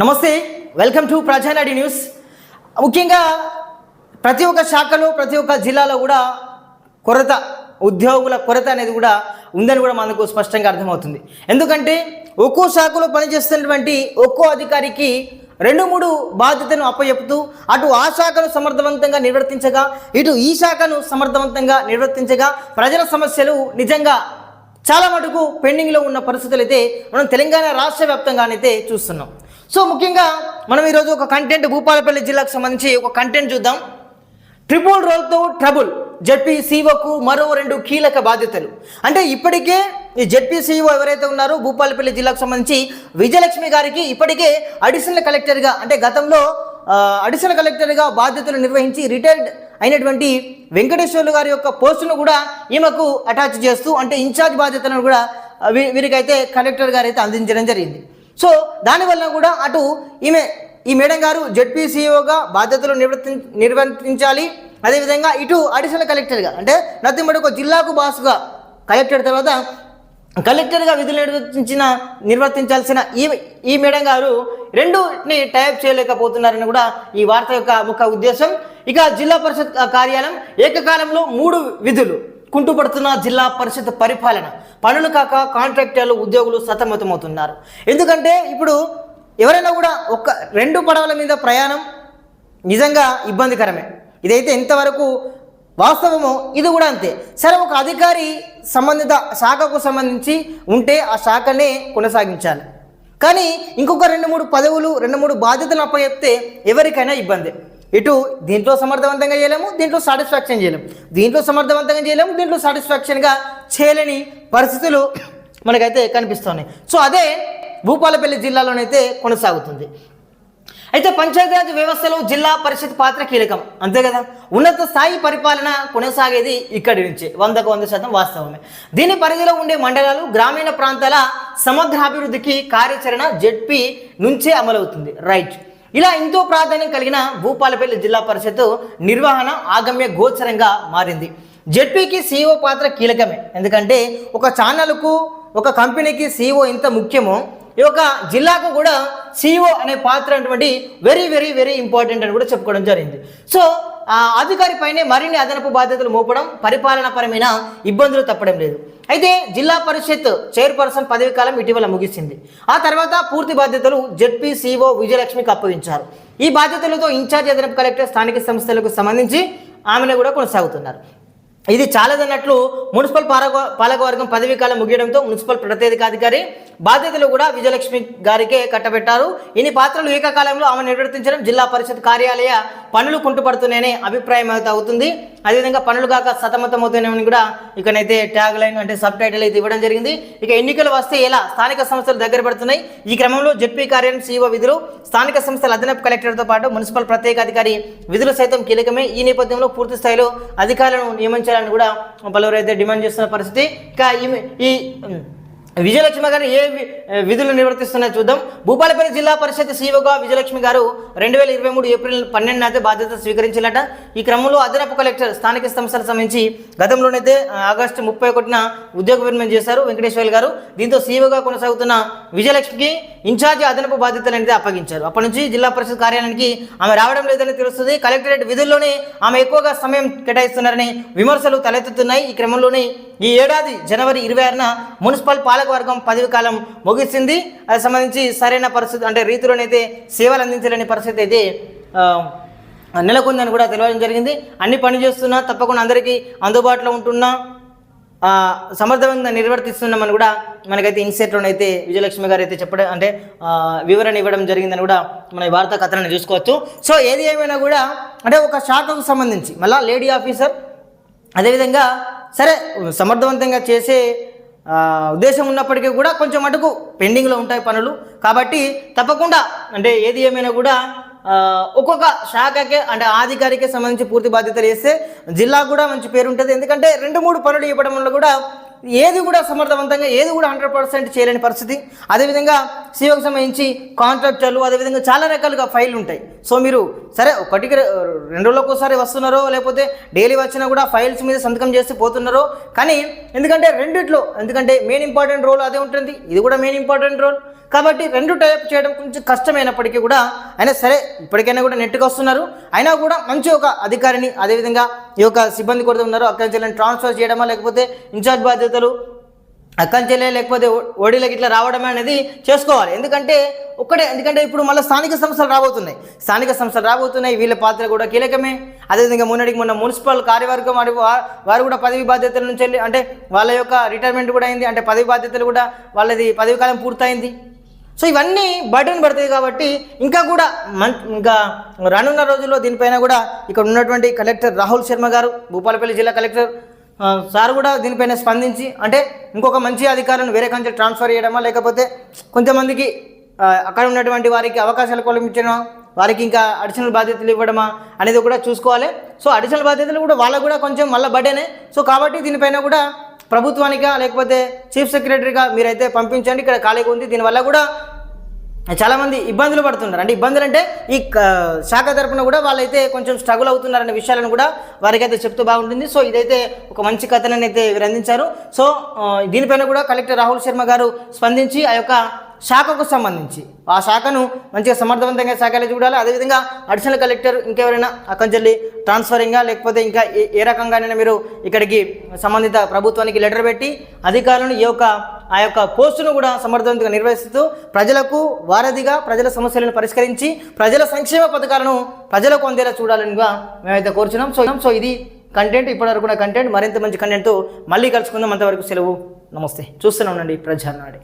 నమస్తే, welcome to ప్రజానాడి news. ముఖ్యంగా ప్రతి ఒక్క శాఖలో ప్రతి ఒక్క జిల్లాలో కూడా కొరత, ఉద్యోగుల కొరత అనేది కూడా ఉందని కూడా మనకు స్పష్టంగా అర్థమవుతుంది. ఎందుకంటే ఒక్కో శాఖలో పనిచేస్తున్నటువంటి ఒక్కో అధికారికి 2-3 బాధ్యతను అప్పచెపుతూ అటు ఆ శాఖను సమర్థవంతంగా నిర్వర్తించగా ఇటు ఈ శాఖను సమర్థవంతంగా నిర్వర్తించగా ప్రజల సమస్యలు నిజంగా చాలా మటుకు పెండింగ్లో ఉన్న పరిస్థితులు అయితే మనం తెలంగాణ రాష్ట్ర వ్యాప్తంగానైతే చూస్తున్నాం. సో ముఖ్యంగా మనం ఈరోజు ఒక కంటెంట్ భూపాలపల్లి జిల్లాకు సంబంధించి ఒక కంటెంట్ చూద్దాం. ట్రిపుల్ రోల్తో ట్రబుల్, జెడ్పీసీఓకు మరో 2 కీలక బాధ్యతలు. అంటే ఇప్పటికే ఈ జెడ్పీసీఓ ఎవరైతే ఉన్నారో భూపాలపల్లి జిల్లాకు సంబంధించి విజయలక్ష్మి గారికి ఇప్పటికే అడిషనల్ కలెక్టర్గా, అంటే గతంలో అడిషనల్ కలెక్టర్గా బాధ్యతలు నిర్వహించి రిటైర్డ్ అయినటువంటి వెంకటేశ్వర్లు గారి యొక్క పోస్టును కూడా ఈమెకు అటాచ్ చేస్తూ, అంటే ఇన్ఛార్జ్ బాధ్యతలను కూడా వీరికైతే కలెక్టర్ గారు అయితే అందించడం జరిగింది. సో దానివల్ల కూడా అటు ఈ మేడం గారు జెడ్పీసీఓగా బాధ్యతలు నిర్వర్తించాలి, అదేవిధంగా ఇటు అడిషనల్ కలెక్టర్గా, అంటే నథింగ్ బట్ ఒక జిల్లాకు బాసుగా కలెక్టర్ తర్వాత కలెక్టర్గా విధులు నిర్వర్తించాల్సిన ఈ మేడం గారు రెండుని టైప్ చేయలేకపోతున్నారని కూడా ఈ వార్త యొక్క ముఖ్య ఉద్దేశం. ఇక జిల్లా పరిషత్ కార్యాలయం ఏకకాలంలో 3 విధులు కుంటుపడుతున్న జిల్లా పరిషత్ పరిపాలన, పనులు కాక కాంట్రాక్టర్లు ఉద్యోగులు సతమతమవుతున్నారు. ఎందుకంటే ఇప్పుడు ఎవరైనా కూడా 2 పడవల మీద ప్రయాణం నిజంగా ఇబ్బందికరమే. ఇదైతే ఎంతవరకు వాస్తవమో ఇది కూడా అంతే. సరే, ఒక అధికారి సంబంధిత శాఖకు సంబంధించి ఉంటే ఆ శాఖనే కొనసాగించాలి, కానీ ఇంకొక 2-3 పదవులు 2-3 బాధ్యతలు అప్పచెప్తే ఎవరికైనా ఇబ్బంది. ఇటు దీంట్లో సమర్థవంతంగా చేయలేము, దీంట్లో సాటిస్ఫాక్షన్ చేయలేము, దీంట్లో సమర్థవంతంగా చేయలేము, దీంట్లో సాటిస్ఫాక్షన్గా చేయలేని పరిస్థితులు మనకైతే కనిపిస్తున్నాయి. సో అదే భూపాలపల్లి జిల్లాలోనైతే కొనసాగుతుంది. అయితే పంచాయతీరాజ్ వ్యవస్థలో జిల్లా పరిషత్ పాత్ర కీలకం, అంతే కదా. ఉన్నత స్థాయి పరిపాలన కొనసాగేది ఇక్కడి నుంచే 100% వాస్తవమే. దీని పరిధిలో ఉండే మండలాలు, గ్రామీణ ప్రాంతాల సమగ్రాభివృద్ధికి కార్యాచరణ జెడ్పీ నుంచే అమలవుతుంది. రైట్. ఇలా ఎంతో ప్రాధాన్యం కలిగిన భూపాలపల్లి జిల్లా పరిషత్ నిర్వహణ ఆగమ్య గోచరంగా మారింది. జెడ్పీకి సీఈఓ పాత్ర కీలకమే. ఎందుకంటే ఒక ఛానల్కు, ఒక కంపెనీకి సీఈఓ ఎంత ముఖ్యమో ఈ యొక్క జిల్లాకు కూడా సీఈఓ అనే పాత్ర అటువంటి వెరీ వెరీ వెరీ ఇంపార్టెంట్ అని కూడా చెప్పుకోవడం జరిగింది. సో ఆ అధికారి పైనే మరిన్ని అదనపు బాధ్యతలు మోపడం, పరిపాలన పరమైన ఇబ్బందులు తప్పడం లేదు. అయితే జిల్లా పరిషత్ చైర్పర్సన్ పదవి కాలం ఇటీవల ముగిసింది. ఆ తర్వాత పూర్తి బాధ్యతలు జెడ్పీ సీఈఓ విజయలక్ష్మికి అప్పగించారు. ఈ బాధ్యతలతో ఇన్ఛార్జ్ అదనపు కలెక్టర్ స్థానిక సంస్థలకు సంబంధించి ఆమెను కూడా కొనసాగుతున్నారు. ఇది చాలదన్నట్లు మున్సిపల్ పాలకవర్గం పదవీ కాలం ముగియడంతో మున్సిపల్ ప్రత్యేకాధికారి బాధ్యతలు కూడా విజయలక్ష్మి గారికే కట్టబెట్టారు. ఇన్ని పాత్రలు ఏకకాలంలో ఆమె నిర్వర్తించడం జిల్లా పరిషత్ కార్యాలయ పనులు కుంటుపడుతున్నాయనే అభిప్రాయం అయితే అవుతుంది. అదేవిధంగా పనులు కాక సతమతమవుతున్నాయని కూడా ఇకనైతే ట్యాగ్ లైన్, అంటే సబ్ టైటిల్ అయితే ఇవ్వడం జరిగింది. ఇక ఎన్నికలు వస్తే ఎలా స్థానిక సంస్థలు దగ్గర పడుతున్నాయి. ఈ క్రమంలో జెడ్పీ కార్యాలయం సీఈఓ విధులు, స్థానిక సంస్థల అదనపు కలెక్టర్తో పాటు మున్సిపల్ ప్రత్యేకాధికారి విధులు సైతం కీలకమే. ఈ నేపథ్యంలో పూర్తి స్థాయిలో అధికారులను నియమించాలని కూడా పలువురు అయితే డిమాండ్ చేస్తున్న పరిస్థితి. ఇక ఈ విజయలక్ష్మి గారు ఏ విధులు నిర్వర్తిస్తున్నారో చూద్దాం. భూపాలపల్లి జిల్లా పరిషత్ సీఈఓగా విజయలక్ష్మి గారు 2023 ఏప్రిల్ 12 బాధ్యత స్వీకరించారట. ఈ క్రమంలో అదనపు కలెక్టర్ స్థానిక సంస్థలకు సంబంధించి గతంలోనైతే ఆగస్టు 31న ఉద్యోగ విరమణ చేశారు వెంకటేశ్వర్లు గారు. దీంతో సీఈఓగా కొనసాగుతున్న విజయలక్ష్మికి ఇన్ఛార్జి అదనపు బాధ్యతలు అనేది అప్పగించారు. అప్పటి నుంచి జిల్లా పరిషత్ కార్యాలయానికి ఆమె రావడం లేదని తెలుస్తుంది. కలెక్టరేట్ విధుల్లోనే ఆమె ఎక్కువగా సమయం కేటాయిస్తున్నారని విమర్శలు తలెత్తుతున్నాయి. ఈ క్రమంలోనే ఈ ఏడాది జనవరి 26న మున్సిపల్ పాలకవర్గం పదవి కాలం ముగిసింది. అది సంబంధించి సరైన పరిస్థితి, అంటే రీతిలోనైతే సేవలు అందించలేని పరిస్థితి అయితే నెలకొందని కూడా తెలియడం జరిగింది. అన్ని పని చేస్తున్నా, తప్పకుండా అందరికీ అందుబాటులో ఉంటున్నా, సమర్థవంతంగా నిర్వర్తిస్తున్నామని కూడా మనకైతే ఇన్సెట్లోనైతే విజయలక్ష్మి గారు అయితే చెప్పడం, అంటే వివరణ ఇవ్వడం జరిగిందని కూడా మన ఈ వార్తా కథనాన్ని చూసుకోవచ్చు. సో ఏది ఏమైనా కూడా అంటే ఒక శాఖకు సంబంధించి మళ్ళీ లేడీ ఆఫీసర్, అదేవిధంగా సరే సమర్థవంతంగా చేసే ఉద్దేశం ఉన్నప్పటికీ కూడా కొంచెం మటుకు పెండింగ్లో ఉంటాయి పనులు. కాబట్టి తప్పకుండా అంటే ఏది ఏమైనా కూడా ఒక్కొక్క శాఖకే, అంటే అధికారికే సంబంధించి పూర్తి బాధ్యతలు వేస్తే జిల్లా కూడా మంచి పేరు ఉంటుంది. ఎందుకంటే 2-3 పనులు ఇవ్వడం వల్ల కూడా ఏది కూడా సమర్థవంతంగా ఏది కూడా 100% చేయలేని పరిస్థితి. అదేవిధంగా సీఓకి సంబంధించి కాంట్రాక్టర్లు అదేవిధంగా చాలా రకాలుగా ఫైళ్ళు ఉంటాయి. సో మీరు సరే ఒకటికి 2 రోజులకు ఒకసారి వస్తున్నారో లేకపోతే డైలీ వచ్చినా కూడా ఫైల్స్ మీద సంతకం చేసి పోతున్నారో, కానీ ఎందుకంటే మెయిన్ ఇంపార్టెంట్ రోల్ అదే ఉంటుంది, ఇది కూడా మెయిన్ ఇంపార్టెంట్ రోల్ కాబట్టి 2 టైప్ చేయడం కొంచెం కష్టమైనప్పటికీ కూడా అయినా సరే ఇప్పటికైనా కూడా నెట్కి వస్తున్నారు. అయినా కూడా మంచి ఒక అధికారిని అదేవిధంగా ఈ యొక్క సిబ్బంది కొరత ఉన్నారు అక్కడి నుంచి ట్రాన్స్ఫర్ చేయడమా లేకపోతే ఇన్ఛార్జ్ బాధ్యతలు అక్కడి లేకపోతే ఓడీలకి ఇట్లా రావడమే అనేది చేసుకోవాలి. ఎందుకంటే ఇప్పుడు మళ్ళీ స్థానిక సంస్థలు రాబోతున్నాయి వీళ్ళ పాత్ర కూడా కీలకమే. అదేవిధంగా మొన్న మున్సిపల్ కార్యవర్గం వారు కూడా పదవి బాధ్యతల నుంచి వెళ్ళి అంటే వాళ్ళ యొక్క రిటైర్మెంట్ కూడా అయింది, అంటే పదవి బాధ్యతలు కూడా వాళ్ళది పదవి కాలం పూర్తయింది. సో ఇవన్నీ బర్డెన్ పడుతుంది కాబట్టి ఇంకా రానున్న రోజుల్లో దీనిపైన కూడా ఇక్కడ ఉన్నటువంటి కలెక్టర్ రాహుల్ శర్మ గారు భూపాలపల్లి జిల్లా కలెక్టర్ సార్ కూడా దీనిపైన స్పందించి అంటే ఇంకొక మంచి అధికారులను వేరే కంటే ట్రాన్స్ఫర్ చేయడమా లేకపోతే కొంతమందికి అక్కడ ఉన్నటువంటి వారికి అవకాశాలు కల్పించడం వారికి ఇంకా అడిషనల్ బాధ్యతలు ఇవ్వడమా అనేది కూడా చూసుకోవాలి. సో అడిషనల్ బాధ్యతలు కూడా వాళ్ళకు కూడా కొంచెం మళ్ళీ బర్డెనే. సో కాబట్టి దీనిపైన కూడా ప్రభుత్వానిగా లేకపోతే చీఫ్ సెక్రటరీగా మీరైతే పంపించండి, ఇక్కడ ఖాళీగా ఉంది. దీనివల్ల కూడా చాలామంది ఇబ్బందులు పడుతున్నారు. అంటే ఇబ్బందులు అంటే ఈ శాఖ తరపున కూడా వాళ్ళైతే కొంచెం స్ట్రగుల్ అవుతున్నారనే విషయాలను కూడా వారికైతే చెప్తూ బాగుంటుంది. సో ఇదైతే ఒక మంచి కథనాన్ని అయితే వీరు అందించారు. సో దీనిపైన కూడా కలెక్టర్ రాహుల్ శర్మ గారు స్పందించి ఆ యొక్క శాఖకు సంబంధించి ఆ శాఖను మంచిగా సమర్థవంతంగా శాఖలో చూడాలి. అదేవిధంగా అడిషనల్ కలెక్టర్ ఇంకెవరైనా అక్కడి ట్రాన్స్ఫరింగ్గా లేకపోతే ఇంకా ఏ రకంగానైనా మీరు ఇక్కడికి సంబంధిత ప్రభుత్వానికి లెటర్ పెట్టి అధికారులను ఆ యొక్క పోస్టును కూడా సమర్థవంతంగా నిర్వహిస్తూ ప్రజలకు వారధిగా ప్రజల సమస్యలను పరిష్కరించి ప్రజల సంక్షేమ పథకాలను ప్రజలకు అందేలా చూడాలనిగా మేమైతే కోరుచున్నాం. సో ఇది కంటెంట్, ఇప్పటివరకు కూడా కంటెంట్. మరింత మంచి కంటెంట్తో మళ్ళీ కలుసుకుందాం. అంతవరకు సెలవు, నమస్తే. చూస్తూనే ఉండండి ప్రజానాడి.